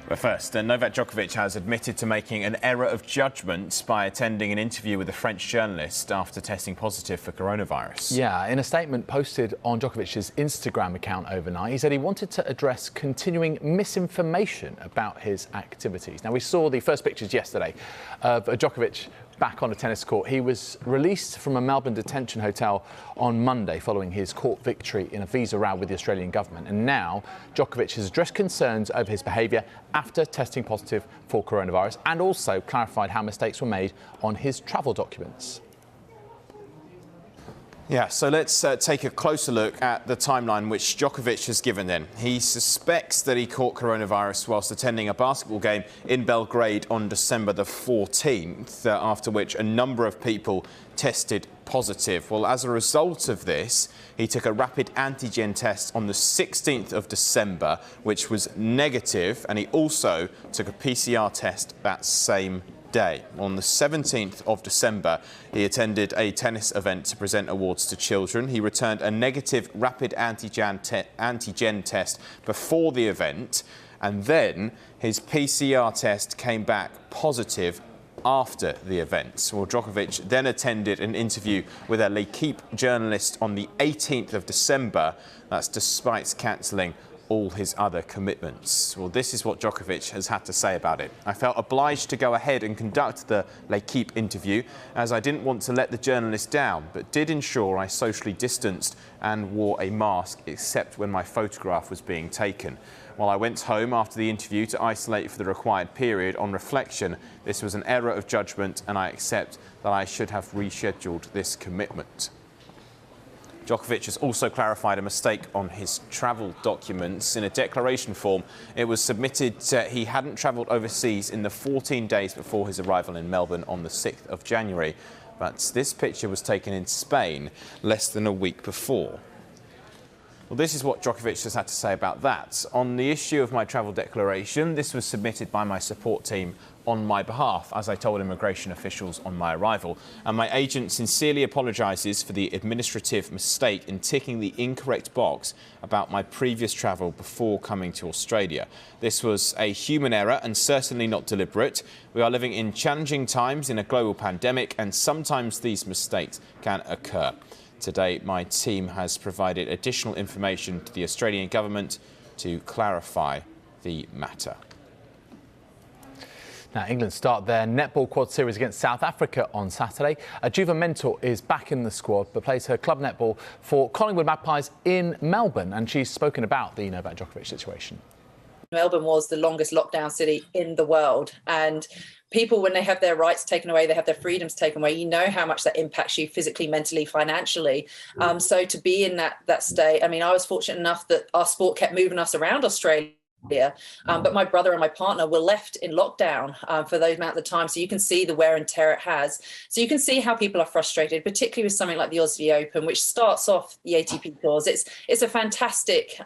But first, Novak Djokovic has admitted to making an error of judgment by attending an interview with a French journalist after testing positive for coronavirus. Yeah, in a statement posted on Djokovic's Instagram account overnight, he said he wanted to address continuing misinformation about his activities. Now, we saw the first pictures yesterday of Djokovic back on a tennis court. He was released from a Melbourne detention hotel on Monday following his court victory in a visa row with the Australian government. And now Djokovic has addressed concerns over his behaviour after testing positive for coronavirus and also clarified how mistakes were made on his travel documents. Yeah, so let's take a closer look at the timeline which Djokovic has given then. He suspects that he caught coronavirus whilst attending a basketball game in Belgrade on December the 14th, after which a number of people tested positive. Well, as a result of this, he took a rapid antigen test on the 16th of December, which was negative, and he also took a PCR test that same day. On the 17th of December, he attended a tennis event to present awards to children. He returned a negative rapid antigen test before the event, and then his PCR test came back positive after the event. Well, Djokovic then attended an interview with a L'Equipe journalist on the 18th of December. That's despite cancelling all his other commitments. Well, this is what Djokovic has had to say about it. I felt obliged to go ahead and conduct the L'Equipe interview as I didn't want to let the journalist down, but did ensure I socially distanced and wore a mask except when my photograph was being taken. While I went home after the interview to isolate for the required period, on reflection, this was an error of judgment and I accept that I should have rescheduled this commitment. Djokovic has also clarified a mistake on his travel documents. In a declaration form, it was submitted he hadn't travelled overseas in the 14 days before his arrival in Melbourne on the 6th of January. But this picture was taken in Spain less than a week before. Well, this is what Djokovic has had to say about that. On the issue of my travel declaration, this was submitted by my support team on my behalf, as I told immigration officials on my arrival. And my agent sincerely apologises for the administrative mistake in ticking the incorrect box about my previous travel before coming to Australia. This was a human error and certainly not deliberate. We are living in challenging times in a global pandemic, and sometimes these mistakes can occur. Today, my team has provided additional information to the Australian government to clarify the matter. Now, England start their netball quad series against South Africa on Saturday. Juva Mentor is back in the squad, but plays her club netball for Collingwood Magpies in Melbourne, and she's spoken about the Novak Djokovic situation. Melbourne was the longest lockdown city in the world, and people, when they have their rights taken away, they have their freedoms taken away, you know how much that impacts you physically, mentally, financially. So to be in that state, I mean, I was fortunate enough that our sport kept moving us around Australia. But my brother and my partner were left in lockdown for those amount of time. So you can see the wear and tear it has. So you can see how people are frustrated, particularly with something like the Aussie Open, which starts off the ATP tours. It's a fantastic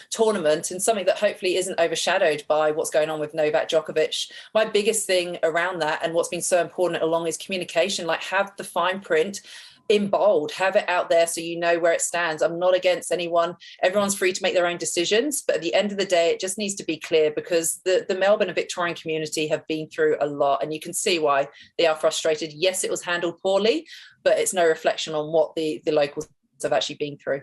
tournament and something that hopefully isn't overshadowed by what's going on with Novak Djokovic. My biggest thing around that and what's been so important along is communication, like have the fine print in bold, have it out there so you know where it stands. I'm not against anyone. Everyone's free to make their own decisions. But at the end of the day, it just needs to be clear because the Melbourne and Victorian community have been through a lot and you can see why they are frustrated. Yes, it was handled poorly, but it's no reflection on what the locals have actually been through.